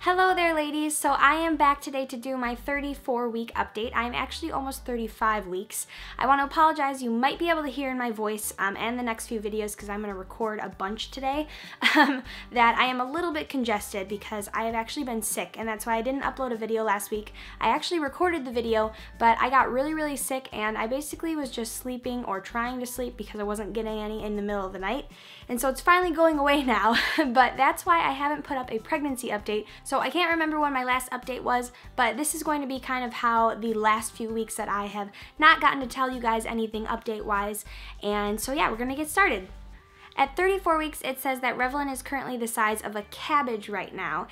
Hello there ladies, so I am back today to do my 34-week update. I'm actually almost 35 weeks. I want to apologize, you might be able to hear in my voice and the next few videos because I'm going to record a bunch today that I am a little bit congested because I have actually been sick, and that's why I didn't upload a video last week. I actually recorded the video, but I got really sick and I basically was just sleeping or trying to sleep because I wasn't getting any in the middle of the night. And so it's finally going away now, but that's why I haven't put up a pregnancy update. So I can't remember when my last update was, but this is going to be kind of how the last few weeks that I have not gotten to tell you guys anything update-wise. And so yeah, we're gonna get started. At 34 weeks, it says that Revelyn is currently the size of a cabbage right now.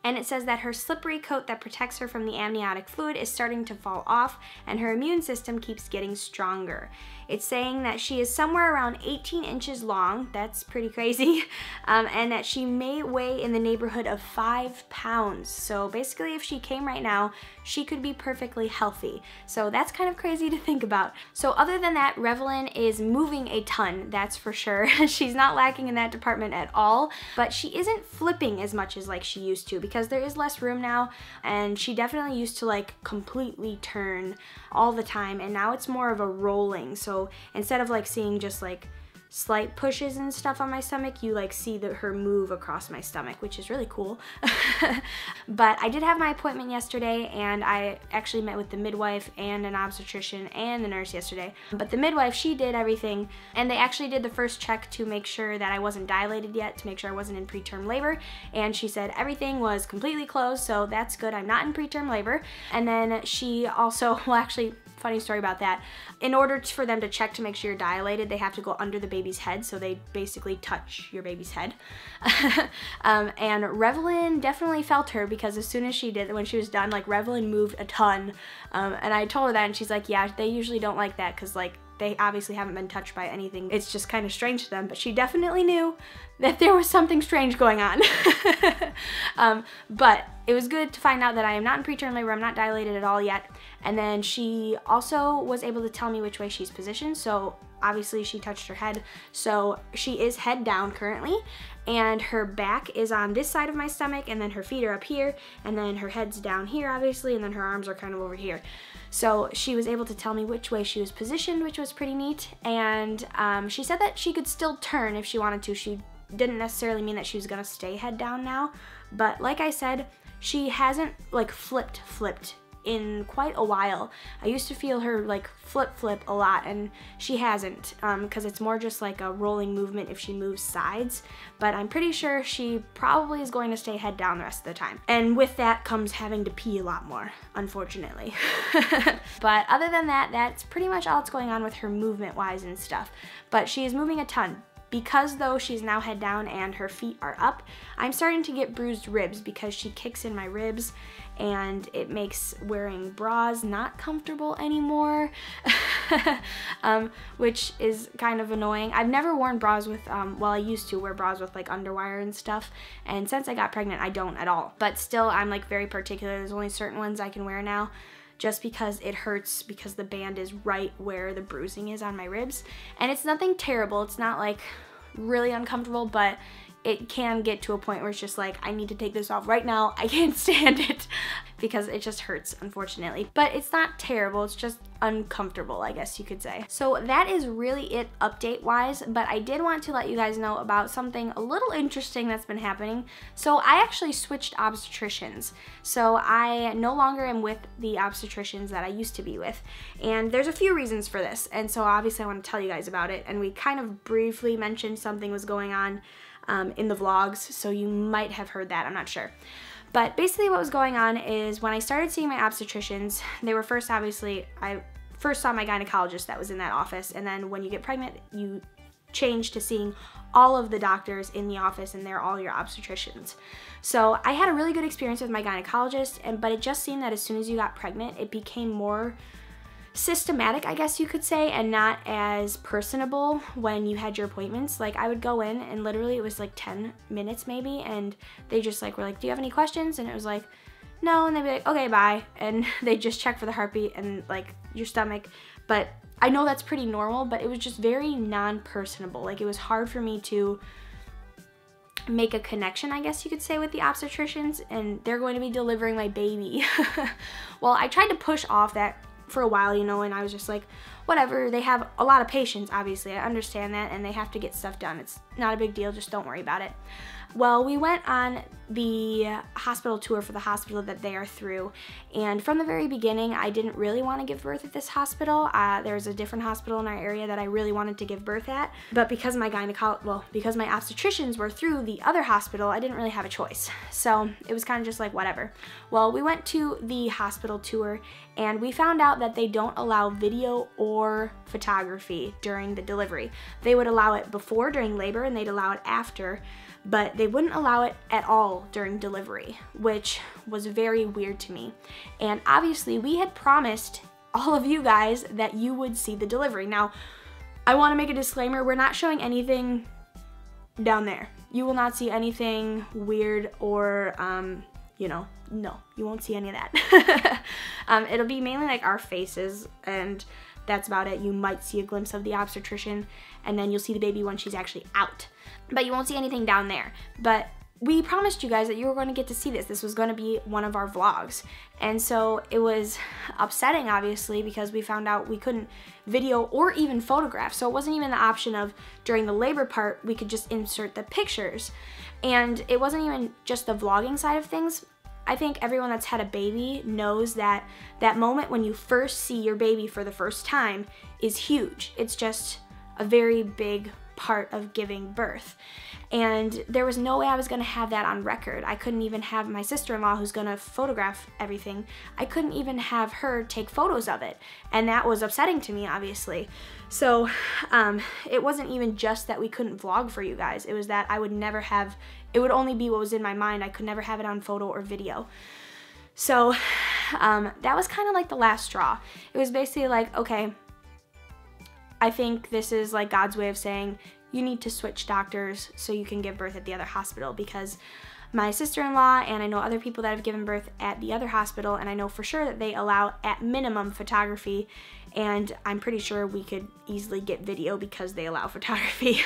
And it says that her slippery coat that protects her from the amniotic fluid is starting to fall off, and her immune system keeps getting stronger. It's saying that she is somewhere around 18 inches long, that's pretty crazy, and that she may weigh in the neighborhood of 5 pounds. So basically if she came right now, she could be perfectly healthy. So that's kind of crazy to think about. So other than that, Revelyn is moving a ton, that's for sure. She's not lacking in that department at all, but she isn't flipping as much as like she used to because there is less room now, and she definitely used to like completely turn all the time, and now it's more of a rolling. So instead of like seeing just like slight pushes and stuff on my stomach, you like see her move across my stomach, which is really cool. But I did have my appointment yesterday, and I actually met with the midwife and an obstetrician and the nurse yesterday. But the midwife, she did everything, and they actually did the first check to make sure that I wasn't dilated yet, to make sure I wasn't in preterm labor, and she said everything was completely closed, so that's good, I'm not in preterm labor. And then she also, well actually, funny story about that, in order for them to check to make sure you're dilated, they have to go under the baby's head, so they basically touch your baby's head. And Revelyn definitely felt her, because as soon as she did, when she was done, like Revelyn moved a ton, and I told her that, and she's like, yeah, they usually don't like that because like they obviously haven't been touched by anything. It's just kind of strange to them, but she definitely knew that there was something strange going on. But it was good to find out that I am not in preterm labor, I'm not dilated at all yet. And then she also was able to tell me which way she's positioned. So obviously she touched her head. So she is head down currently, and her back is on this side of my stomach, and then her feet are up here, and then her head's down here obviously, and then her arms are kind of over here. So she was able to tell me which way she was positioned, which was pretty neat. And she said that she could still turn if she wanted to. She didn't necessarily mean that she was gonna stay head down now, but like I said, she hasn't like flipped in quite a while. I used to feel her like flip a lot, and she hasn't, because it's more just like a rolling movement if she moves sides. But I'm pretty sure she probably is going to stay head down the rest of the time. And with that comes having to pee a lot more, unfortunately. But other than that, that's pretty much all that's going on with her movement-wise and stuff. But she is moving a ton. Because though she's now head down and her feet are up, I'm starting to get bruised ribs because she kicks in my ribs, and it makes wearing bras not comfortable anymore, which is kind of annoying. I've never worn bras with, well, I used to wear bras with like underwire and stuff, and since I got pregnant, I don't at all. But still, I'm like very particular. There's only certain ones I can wear now, just because it hurts, because the band is right where the bruising is on my ribs. And it's nothing terrible, it's not like really uncomfortable, but it can get to a point where it's just like, I need to take this off right now, I can't stand it, because it just hurts, unfortunately. But it's not terrible, it's just uncomfortable, I guess you could say. So that is really it update-wise, but I did want to let you guys know about something a little interesting that's been happening. So I actually switched obstetricians. So I no longer am with the obstetricians that I used to be with, and there's a few reasons for this, and so obviously I want to tell you guys about it. And we kind of briefly mentioned something was going on in the vlogs, so you might have heard that, I'm not sure. But basically what was going on is when I started seeing my obstetricians, they were first, obviously, I first saw my gynecologist that was in that office, and then when you get pregnant, you change to seeing all of the doctors in the office, and they're all your obstetricians. So I had a really good experience with my gynecologist, but it just seemed that as soon as you got pregnant, it became more systematic, I guess you could say, and not as personable when you had your appointments. Like I would go in and literally it was like 10 minutes maybe, and they just like were like, do you have any questions? And it was like, no, and they'd be like, okay, bye. And they just check for the heartbeat and like your stomach. But I know that's pretty normal, but it was just very non-personable. Like it was hard for me to make a connection, I guess you could say, with the obstetricians, and they're going to be delivering my baby. Well, I tried to push off that for a while, you know, and I was just like, whatever, they have a lot of patients, obviously, I understand that, and they have to get stuff done. It's not a big deal, just don't worry about it. Well, we went on the hospital tour for the hospital that they are through, and from the very beginning, I didn't really want to give birth at this hospital. There's a different hospital in our area that I really wanted to give birth at, but because my because my obstetricians were through the other hospital, I didn't really have a choice. So it was kind of just like, whatever. Well, we went to the hospital tour, and we found out that they don't allow video or photography during the delivery. They would allow it before, during labor, and they'd allow it after, but they wouldn't allow it at all during delivery, which was very weird to me. And obviously, we had promised all of you guys that you would see the delivery. Now, I want to make a disclaimer, we're not showing anything down there. You will not see anything weird or, you know, no, you won't see any of that. It'll be mainly like our faces, and that's about it. You might see a glimpse of the obstetrician, and then you'll see the baby when she's actually out. But you won't see anything down there. But we promised you guys that you were going to get to see this. This was going to be one of our vlogs. And so it was upsetting, obviously, because we found out we couldn't video or even photograph. So it wasn't even the option of, during the labor part, we could just insert the pictures. And it wasn't even just the vlogging side of things. I think everyone that's had a baby knows that that moment when you first see your baby for the first time is huge. It's just a very big part of giving birth. And there was no way I was going to have that on record. I couldn't even have my sister-in-law, who's going to photograph everything, I couldn't even have her take photos of it. And that was upsetting to me, obviously. So it wasn't even just that we couldn't vlog for you guys. It was that I would never have, it would only be what was in my mind. I could never have it on photo or video. So that was kind of like the last straw. It was basically like, okay, I think this is like God's way of saying, you need to switch doctors so you can give birth at the other hospital, because my sister-in-law and I know other people that have given birth at the other hospital, and I know for sure that they allow at minimum photography, and I'm pretty sure we could easily get video because they allow photography.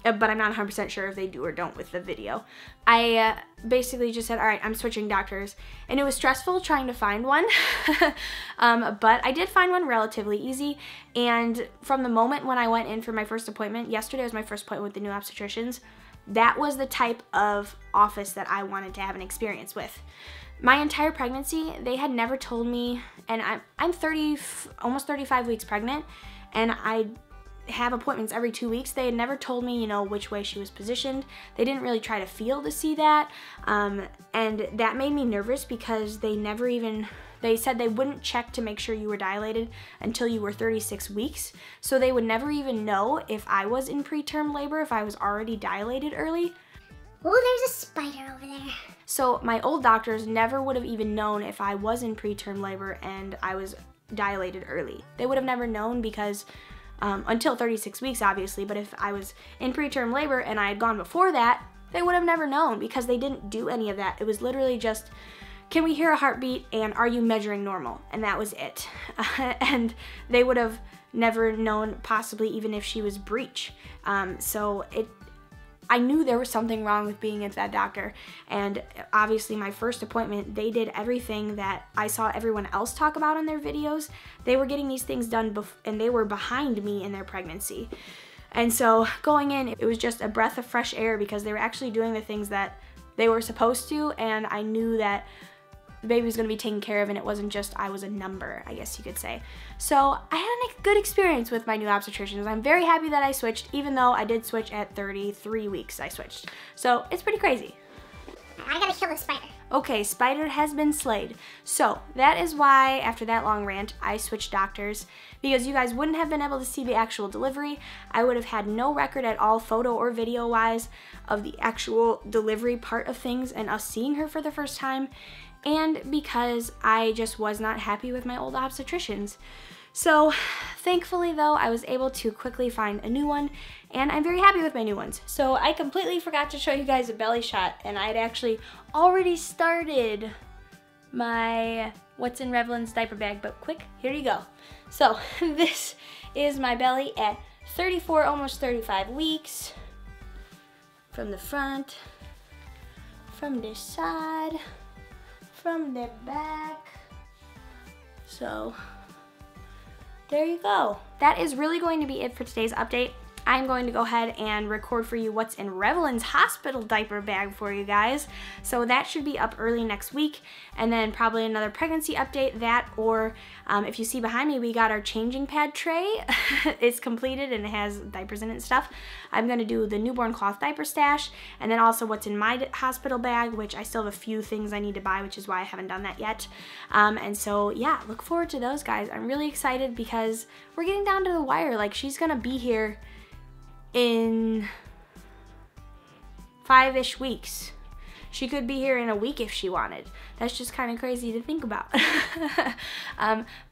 But I'm not 100% sure if they do or don't with the video. I basically just said, all right, I'm switching doctors, and it was stressful trying to find one. But I did find one relatively easy, and from the moment when I went in for my first appointment, yesterday was my first appointment with the new obstetricians, that was the type of office that I wanted to have an experience with. My entire pregnancy, they had never told me, and I'm almost 35 weeks pregnant, and I have appointments every 2 weeks. They had never told me, you know, which way she was positioned. They didn't really try to feel to see that, and that made me nervous because they said they wouldn't check to make sure you were dilated until you were 36 weeks. So they would never even know if I was in preterm labor, if I was already dilated early. Oh, there's a spider over there. So my old doctors never would have even known if I was in preterm labor and I was dilated early. They would have never known because, until 36 weeks obviously, but if I was in preterm labor and I had gone before that, they would have never known because they didn't do any of that. It was literally just, can we hear a heartbeat and are you measuring normal? And that was it. And they would have never known, possibly even if she was breech. I knew there was something wrong with being at that doctor, and obviously my first appointment, they did everything that I saw everyone else talk about in their videos. They were getting these things done and they were behind me in their pregnancy. And so going in, it was just a breath of fresh air because they were actually doing the things that they were supposed to, and I knew that the baby was going to be taken care of, and it wasn't just I was a number, I guess you could say. So I had a good experience with my new obstetricians. I'm very happy that I switched, even though I did switch at 33 weeks I switched. So it's pretty crazy. I gotta kill the spider. Okay, spider has been slayed. So that is why, after that long rant, I switched doctors, because you guys wouldn't have been able to see the actual delivery. I would have had no record at all, photo or video wise, of the actual delivery part of things and us seeing her for the first time. And because I just was not happy with my old obstetricians. So thankfully though, I was able to quickly find a new one, and I'm very happy with my new ones. So I completely forgot to show you guys a belly shot, and I had actually already started my What's in Revlin's diaper bag, but quick, here you go. So this is my belly at 34, almost 35 weeks. from the front, from this side, from the back. So there you go. That is really going to be it for today's update. I'm going to go ahead and record for you what's in Revelyn's hospital diaper bag for you guys. So that should be up early next week, and then probably another pregnancy update, that, or if you see behind me, we got our changing pad tray. It's completed and it has diapers in it and stuff. I'm going to do the newborn cloth diaper stash, and then also what's in my hospital bag, which I still have a few things I need to buy, which is why I haven't done that yet. And so yeah, look forward to those, guys. I'm really excited because we're getting down to the wire. Like, she's going to be here in 5-ish weeks. She could be here in a week if she wanted. That's just kind of crazy to think about.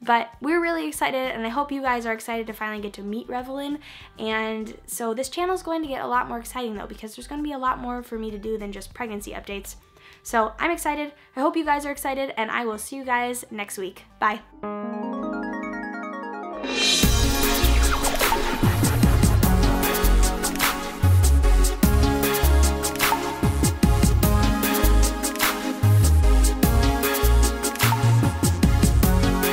But we're really excited, and I hope you guys are excited to finally get to meet Revelyn. And so this channel is going to get a lot more exciting though, because there's going to be a lot more for me to do than just pregnancy updates. So I'm excited. I hope you guys are excited, and I will see you guys next week. Bye.